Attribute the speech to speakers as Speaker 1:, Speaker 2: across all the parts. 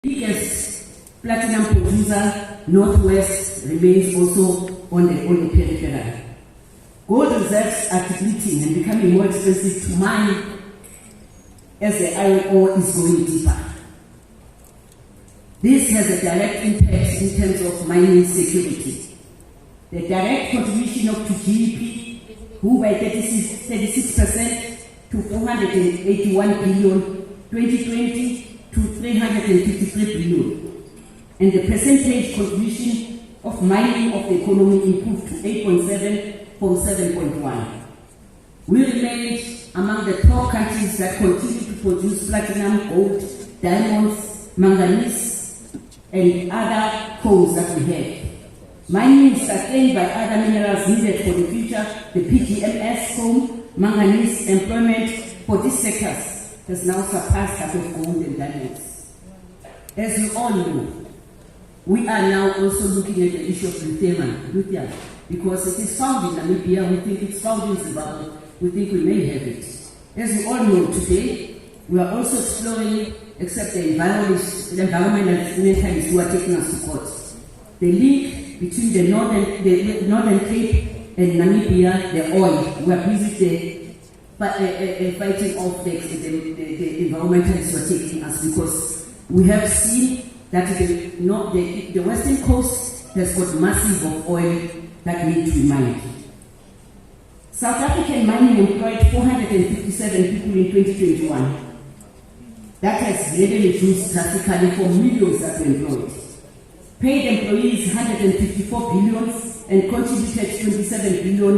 Speaker 1: Biggest platinum producer, Northwest, remains also on the peripheral. Gold reserves are depleting and becoming more expensive to mine as the iron ore is going deeper. This has a direct impact in terms of mining security. The direct contribution to GDP grew by 36% to 481 billion 2020 to 353 billion. And the percentage contribution of mining of the economy improved to 8.7 from 7.1. We remained among the top countries that continue to produce platinum, gold, diamonds, manganese, and other coals that we have. Mining is sustained by other minerals needed for the future. The PGMS, coal, manganese employment for these sectors has now surpassed that of gold and diamonds. As you all know, we are now also looking at the issue of lithium, because it is found in Namibia, we think it's found in Zimbabwe, we think we may have it. As you all know today, we are also exploring, except the environmentalists who are taking us to court, the link between the Northern Cape and Namibia, the oil. We are busy fighting off the environmentalists who are taking us, because we have seen that the western coast has got massive of oil that need to be mined. South African mining employed 457 people in 2021. That has greatly reduced drastically for millions that were employed. Paid employees 154 billion and contributed 27 billion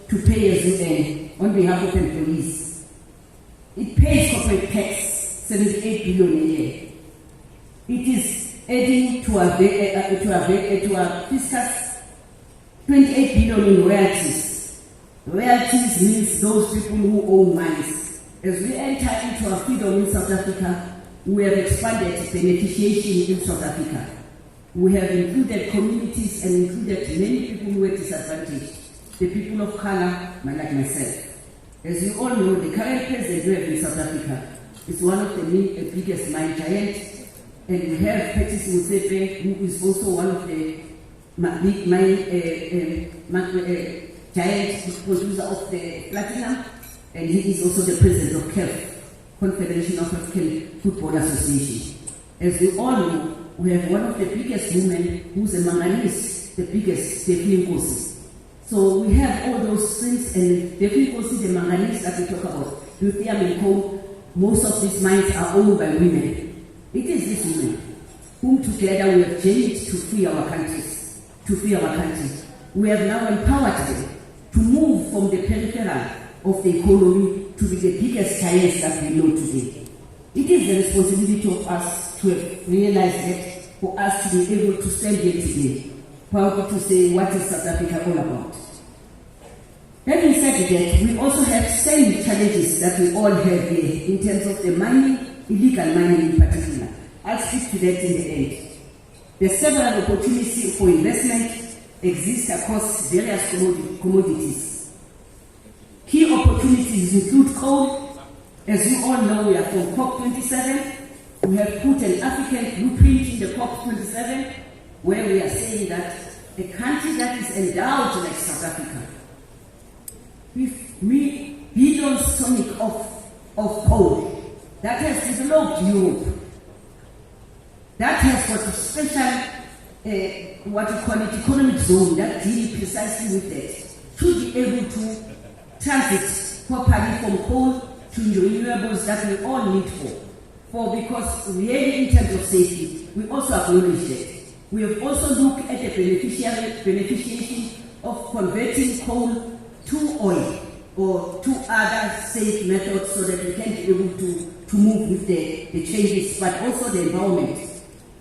Speaker 1: to pay as you earn on behalf of employees. It pays corporate tax 78 billion a year. It is adding to our fiscus 28 billion in royalties. Royalties means those people who own mines. As we enter into our freedom in South Africa, we have expanded beneficiation in South Africa. We have included communities and included many people who were disadvantaged. The people of color, like myself. As you all know, the current president we have in South Africa is one of the biggest mine giants. And we have Patrice Motsepe, who is also one of the big giant producer of the platinum, and he is also the president of CAF, Confederation of African Football Association. As we all know, we have one of the biggest women who's a manganese, the biggest, Stephanie Nkosi. So we have all those things, and Stephanie Nkosi, the manganese that we talk about, lithium and coal, most of these mines are owned by women. It is these women whom together we have changed to free our countries, We have now empowered them to move from the peripheral of the economy to be the biggest giants that we know today. It is the responsibility of us to have realized that, for us to be able to stand here today, proud to say what is South Africa all about. Having said that, we also have same challenges that we all have here in terms of the mining, illegal mining in particular. I'll speak to that in the end. The several opportunities for investment exist across various commodities. Key opportunities include coal. As you all know, we are from COP27. We have put an African blueprint in the COP27 where we are saying that a country that is endowed like South Africa, with billions tonic of coal, that has developed Europe, that has got a special, what you call it, economic zone that deals precisely with that, to be able to transit properly from coal to renewables that we all need because really in terms of safety, we also acknowledge that. We have also looked at the beneficiation of converting coal to oil or to other safe methods so that we can be able to move with the changes, but also the environment.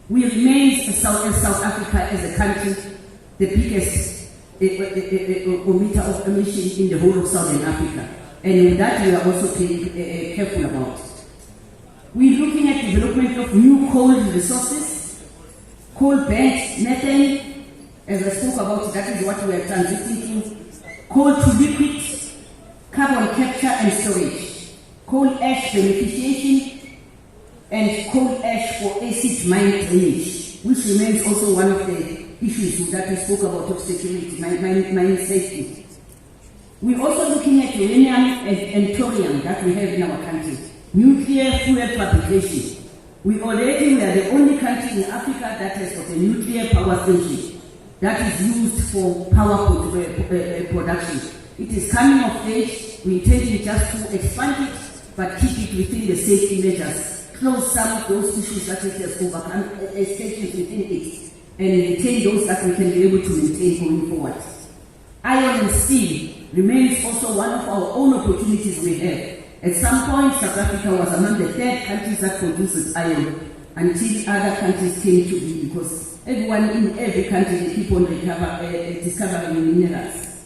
Speaker 1: We remain South Africa as a country, the biggest emitter of emissions in the whole of Southern Africa. And with that, we are also being careful about. We're looking at development of new coal resources, coal-burnt methane, as I spoke about, that is what we are transiting to, coal to liquid, carbon capture and storage, coal ash beneficiation, and coal ash for acid mine drainage, which remains also one of the issues that we spoke about of security, mine safety. We're also looking at uranium and thorium that we have in our country. Nuclear fuel fabrication. We are the only country in Africa that has got a nuclear power station that is used for power production. It is coming of age. We intend just to expand it, but keep it within the safety measures. Close some of those issues that it has overcome, stations within it, and maintain those that we can be able to maintain going forward. Iron and steel remains also one of our own opportunities we have. At some point, South Africa was among the third countries that produces iron until other countries came to be, because everyone in every country they keep on discovering minerals.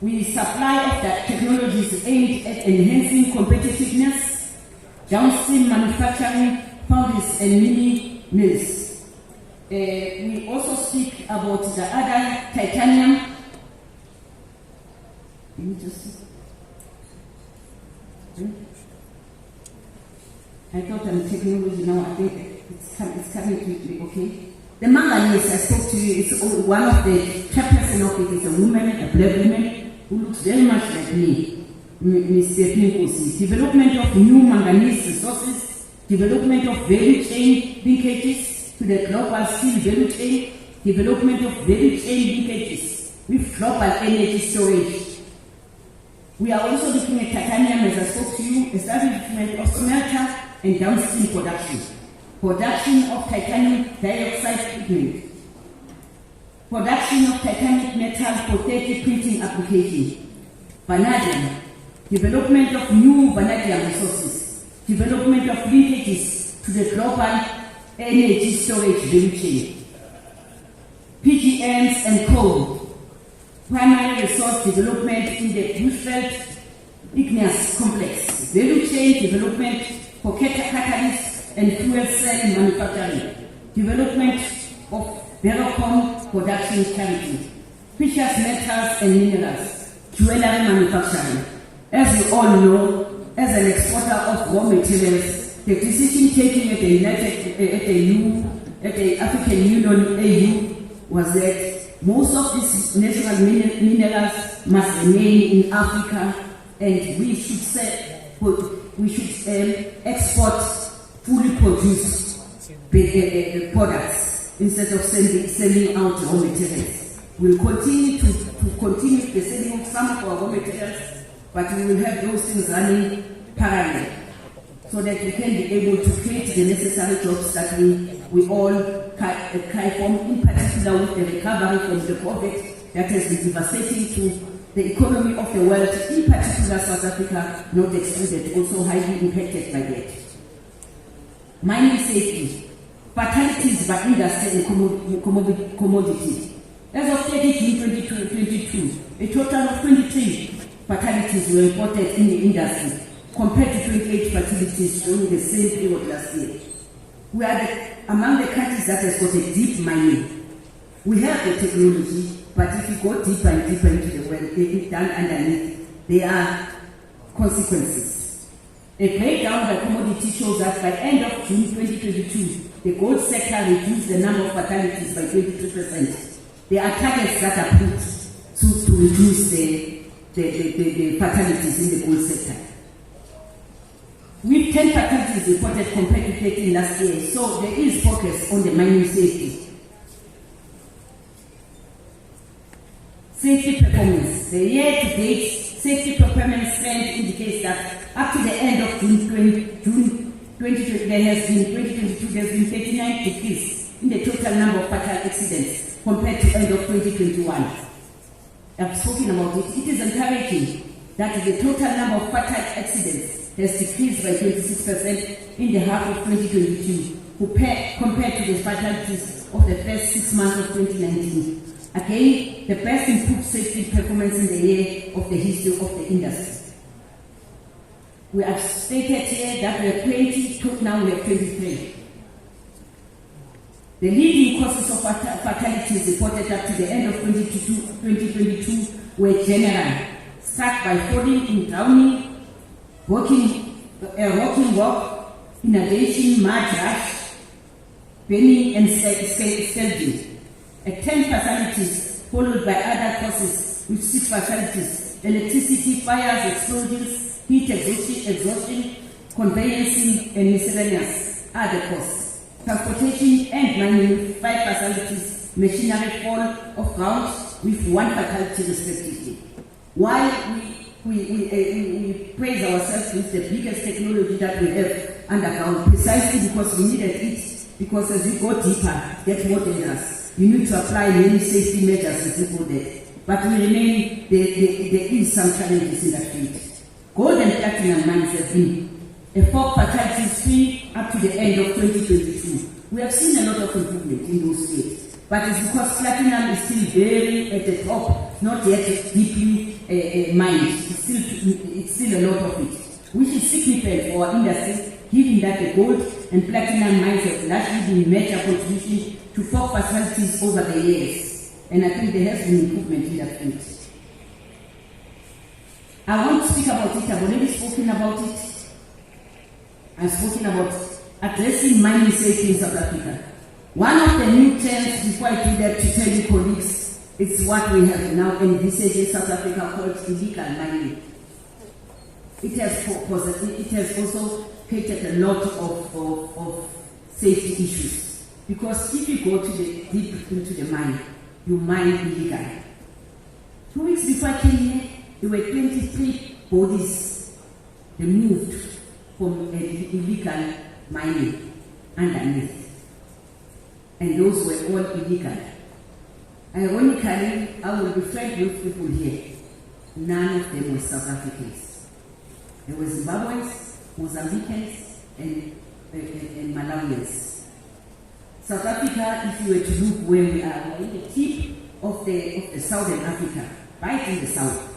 Speaker 1: We supply of that technologies aimed at enhancing competitiveness, downstream manufacturing, foundries and mini mills. We also speak about the other titanium. I thought I'm technology now. I think it's coming to me, okay? The manganese I spoke to you, it's one of the chairperson of it is a woman, a black woman, who looks very much like me, Mr. Pinkosi. Development of new manganese resources, development of value chain linkages to the global steel value chain, development of value chain linkages with global energy storage. We are also looking at titanium, as I spoke to you, establishment of smelter and downstream production. Production of titanium dioxide pigment. Production of titanium metal for 3D printing application. Vanadium. Development of new vanadium resources. Development of linkages to the global energy storage value chain. PGMs and coal. Primary resource development in the Bushveld igneous complex. Value chain development for catalysts and fuel cell manufacturing. Development of Verocom production clarity. Precious metals and minerals. Jewelry manufacturing. As you all know, as an exporter of raw materials, the decision taken at the African Union AU was that most of these natural minerals must remain in Africa, and we should export fully produced products instead of selling out raw materials. We'll continue the selling of some of our raw materials, but we will have those things running parallel, so that we can be able to create the necessary jobs that we all cry from, in particular with the recovery from the COVID that has been devastating to the economy of the world, in particular South Africa, not excluded, also highly impacted by that. Mining safety, fatalities by industry and commodity. As of 30 June 2022, a total of 23 fatalities were reported in the industry, compared to 28 fatalities during the same period last year. We are among the countries that has got a deep mining. We have the technology, but if you go deeper and deeper into the well, it's done underneath, there are consequences. A breakdown by commodity shows that by end of June 2022, the gold sector reduced the number of fatalities by 22%. There are targets that are put to reduce the fatalities in the gold sector. With 10 fatalities reported compared to 13 last year, so there is focus on the mining safety. Safety performance. The year-to-date safety performance trend indicates that up to the end of June 2022, there has been 39 decrease in the total number of fatal accidents compared to end of 2021. I've spoken about it. It is encouraging that the total number of fatal accidents has decreased by 26% in the half of 2022 compared to the fatalities of the first 6 months of 2019. Again, the best improved safety performance in the year of the history of the industry. We have stated here that we have 20, now we have 23. The leading causes of fatalities reported up to the end of 2022 were general, struck by falling in drowning, walking walk, inundation, mud rush, burning and scalding. At 10 fatalities, followed by other causes with 6 fatalities: electricity, fires, explosions, heat exhaustion, conveyancing, and miscellaneous are the causes. Transportation and mining with 5 fatalities, machinery fall of ground with 1 fatality respectively. While we praise ourselves with the biggest technology that we have underground, precisely because we needed it, because as we go deeper, it gets more dangerous. You need to apply many safety measures as we go there. But we remain, there is some challenges in that field. Gold and platinum mines have been a 4 fatalities free up to the end of 2022. We have seen a lot of improvement in those fields. But it's because platinum is still very at the top, not yet deeply mined. It's still a lot of it, which is significant for our industry, given that the gold and platinum mines have largely been major contribution to 4 fatalities over the years. And I think there has been improvement in that field. I want to speak about it. I've already spoken about it. I've spoken about addressing mining safety in South Africa. One of the new trends, before I do that, to tell you colleagues, it's what we have now envisaged in South Africa called illegal mining. It has also created a lot of safety issues. Because if you go to deep into the mine, you mine illegally. 2 weeks before I came here, there were 23 bodies removed from illegal mining underneath. And those were all illegal. Ironically, I will be frank with people here, none of them were South Africans. There were Zimbabweans, Mozambicans, and Malawians. South Africa, if you were to look where we are, we're in the tip of the Southern Africa, right in the south.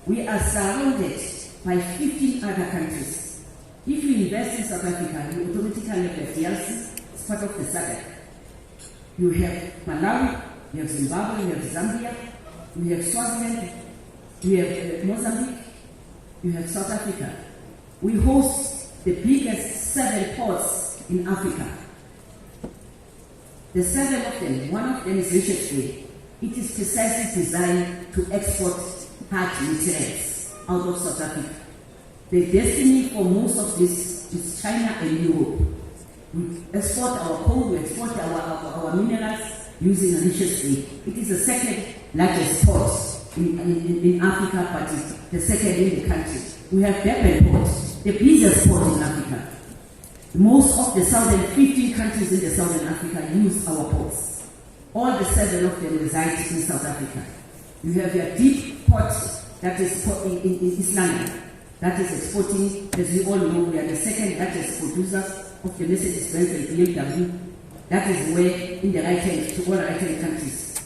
Speaker 1: We are surrounded by 15 other countries. If you invest in South Africa, you automatically have DLC, it's part of the SADC. You have Malawi, you have Zimbabwe, you have Zambia, you have Swaziland, you have Mozambique, you have South Africa. We host the biggest 7 ports in Africa. The 7 of them, one of them is Richards Bay. It is precisely designed to export hard materials out of South Africa. The destiny for most of this is China and Europe. We export our coal, we export our minerals using Richards Bay. It is the 2nd largest port in Africa, but it's the 2nd in the country. We have Durban Port, the busiest port in Africa. Most of the 15 countries in the Southern Africa use our ports. All the 7 of them reside in South Africa. You have your deep port that is in East London, that is exporting, as we all know, we are the 2nd largest producer of the Mercedes-Benz and BMW. That is where, in the right-hand, to all right-hand countries.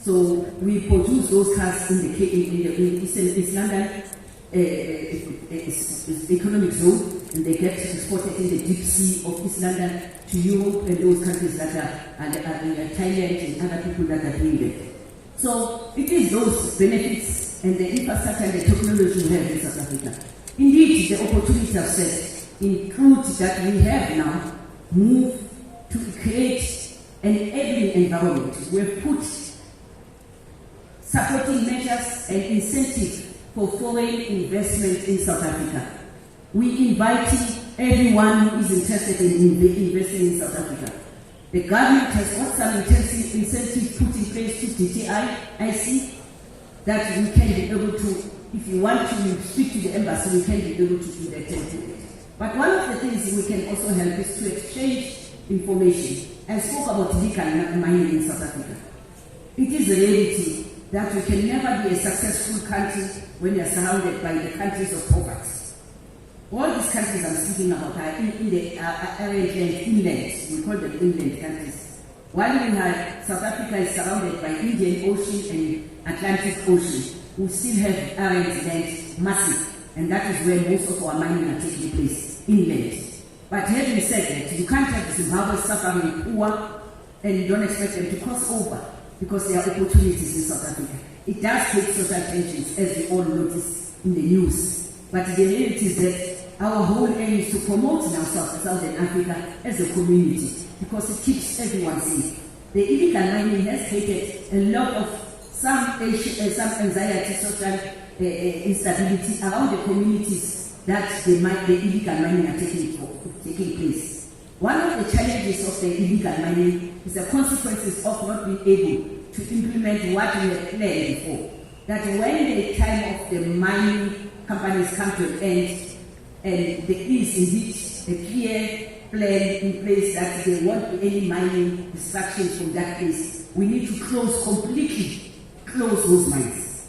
Speaker 1: So we produce those cars in the East London economic zone, and they get exported in the deep sea of East London to Europe and those countries that are Thailand and other people that are doing it. So it is those benefits and the infrastructure and the technology we have in South Africa. Indeed, the opportunities I've said include that we have now moved to create an enabling environment. We've put supporting measures and incentives for foreign investment in South Africa. We invite everyone who is interested in investing in South Africa. The government has got some incentives put in place to DTI, I see, that we can be able to, if you want to speak to the embassy, we can be able to do that. But one of the things we can also help is to exchange information. I spoke about legal mining in South Africa. It is a reality that we can never be a successful country when you are surrounded by the countries of poverty. All these countries I'm speaking about are in the arid and inland. We call them inland countries. While we have South Africa is surrounded by Indian Ocean and Atlantic Ocean, we still have arid land, massive, and that is where most of our mining are taking place, inland. But having said that, you can't have Zimbabwe suffering poor and you don't expect them to cross over because there are opportunities in South Africa. It does take social tensions, as we all notice in the news. But the reality is that our whole aim is to promote now Southern Africa as a community because it keeps everyone safe. The illegal mining has created a lot of some anxiety, social instability around the communities that the illegal mining are taking place. One of the challenges of the illegal mining is the consequences of not being able to implement what we had planned before. That when the time of the mining companies come to an end, and there is indeed a clear plan in place that there won't be any mining distractions from that place, we need to completely close those mines.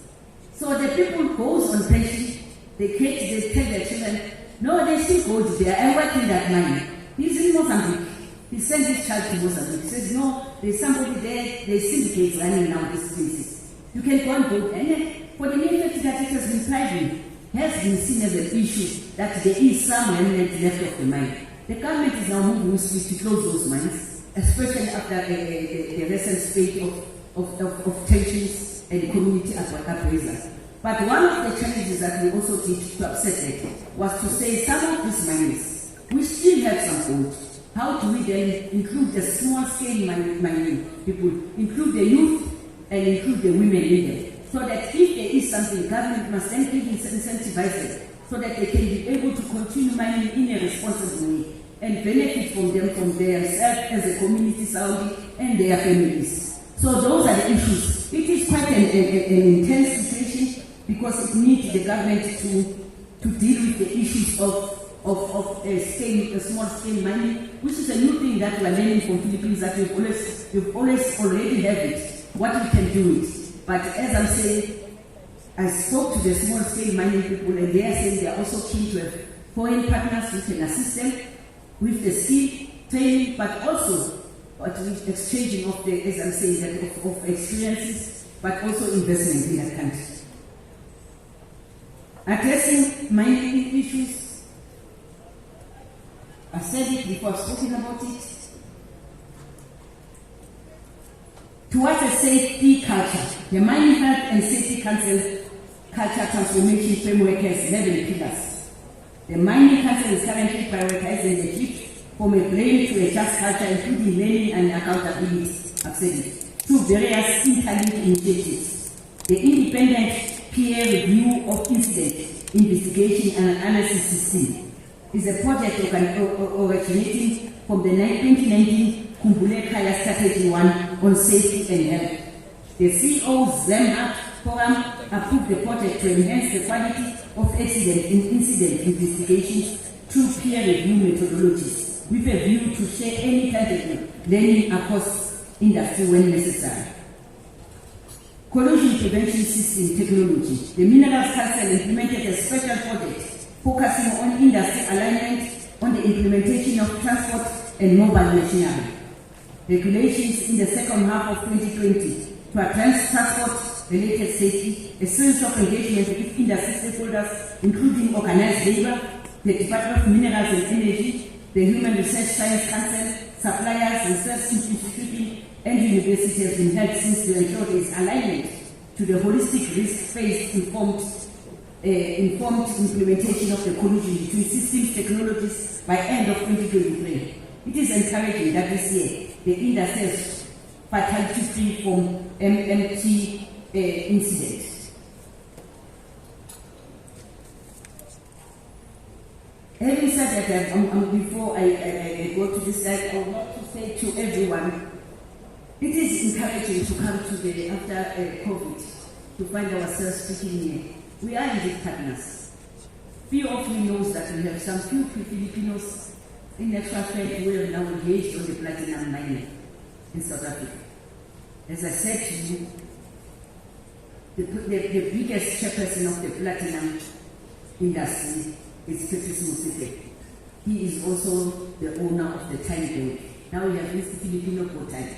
Speaker 1: So the people goes on pension, they tell their children, no, they still go to there and work in that mine. He's in Mozambique. He sent his child to Mozambique. He says, no, there's somebody there, there's syndicates running now these places. You can go and go. And for the mere fact that it has been thriving, has been seen as an issue that there is some remnant left of the mine. The government is now moving swiftly to close those mines, especially after the recent spate of tensions and community appraisal. But one of the challenges that we also did to upset it was to say some of these mines, we still have some gold. How do we then include the small-scale mining people, include the youth, and include the women in them? So that if there is something, government must then incentivize them so that they can be able to continue mining in a responsible way and benefit from them, from themselves as a community surrounding and their families. So those are the issues. It is quite an intense situation because it needs the government to deal with the issues of small-scale mining, which is a new thing that we are learning from Philippines, that you've always already have it, what we can do it. But as I'm saying, I spoke to the small-scale mining people, and they are saying they are also keen to have foreign partners who can assist them with the skill training, but also with exchanging of the, as I'm saying, that of experiences, but also investment in that country. Addressing mining issues, I said it before, I've spoken about it. Towards a safety culture, the Mining Health and Safety Council Culture Transformation Framework has 11 pillars. The Mining Council is currently prioritizing the shift from a blame to a just culture, including learning and accountability, I've said it, through various interlinked initiatives. The independent peer review of incident investigation and analysis system is a project originating from the 2019 Kumbule Kaya Strategy 1 on safety and health. The CEO's ZEMHAT Forum approved the project to enhance the quality of incident investigations through peer review methodologies, with a view to share any tangible learning across industry when necessary. Corrosion prevention system technology. The Minerals Council implemented a special project focusing on industry alignment on the implementation of transport and mobile machinery. Regulations in the second half of 2020 to advance transport-related safety, a series of engagement with industry stakeholders, including organized labor, the Department of Minerals and Energy, the Human Research Science Council, suppliers, research institutes, and universities have been held since to ensure there is alignment to the holistic risk-based informed implementation of the collusion between systems technologies by end of 2023. It is encouraging that this year the industry is fatality-free from MMT incidents. Having said that, before I go to this slide, I want to say to everyone, it is encouraging to come to the after COVID to find ourselves speaking here. We are indeed partners. Few of you knows that we have some few Filipinos in actual fact who are now engaged on the platinum mining in South Africa. As I said to you, the biggest chairperson of the platinum industry is Patrice Motsepe. He is also the owner of the Time Bank. Now we have Mr. Filipino Time.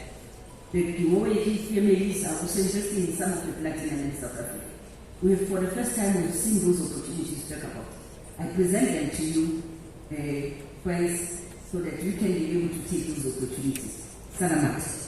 Speaker 1: The Gimoe families are also investing in some of the platinum in South Africa. We have, for the first time, we've seen those opportunities to talk about. I present them to you, friends, so that you can be able to take those opportunities. Salamat.